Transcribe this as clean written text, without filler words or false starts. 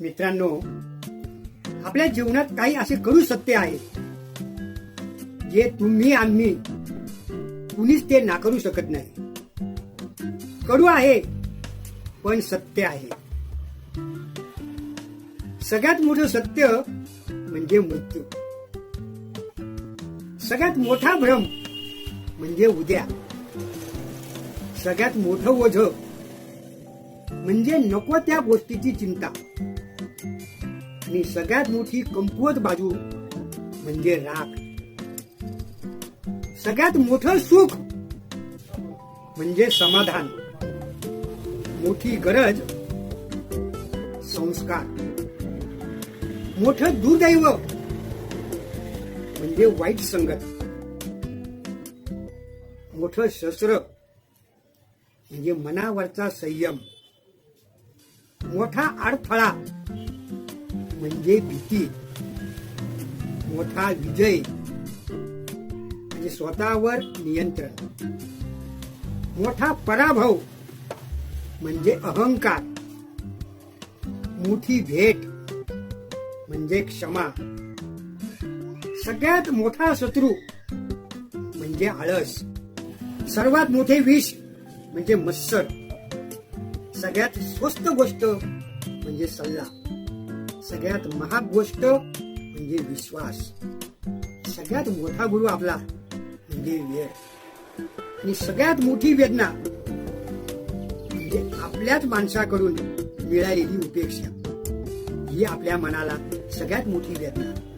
मित्रांनो, आपल्या जीवनात काही असे कडू सत्य आहे जे तुम्ही आम्ही कुणीच ते नाकारू शकत नाही. कडू आहे पण सत्य आहे. सगळ्यात मोठं सत्य म्हणजे मृत्यू. सगळ्यात मोठा भ्रम म्हणजे उद्या. सगळ्यात मोठं ओझं म्हणजे नको त्या गोष्टीची चिंता. आणि सगळ्यात मोठी कमकुवत बाजू म्हणजे राग. सगळ्यात मोठं सुख म्हणजे समाधान. मोठी गरज संस्कार. मोठं दुर्दैव म्हणजे वाईट संगत. मोठं शस्त्र म्हणजे मनावरचा संयम. मोठा अडथळा म्हणजे भीती. मोठा विजय म्हणजे स्वतःवर नियंत्रण. मोठा पराभव म्हणजे अहंकार. मोठी भेट म्हणजे क्षमा. सगळ्यात मोठा शत्रू म्हणजे आळस. सर्वात मोठे विष म्हणजे मत्सर. सगळ्यात स्वस्त गोष्ट म्हणजे सल्ला. सगळ्यात महाग गोष्ट म्हणजे विश्वास. सगळ्यात मोठा गुरु आपला म्हणजे वेळ. आणि सगळ्यात मोठी वेदना म्हणजे आपल्याच माणसाकडून मिळालेली उपेक्षा. ही आपल्या मनाला सगळ्यात मोठी वेदना.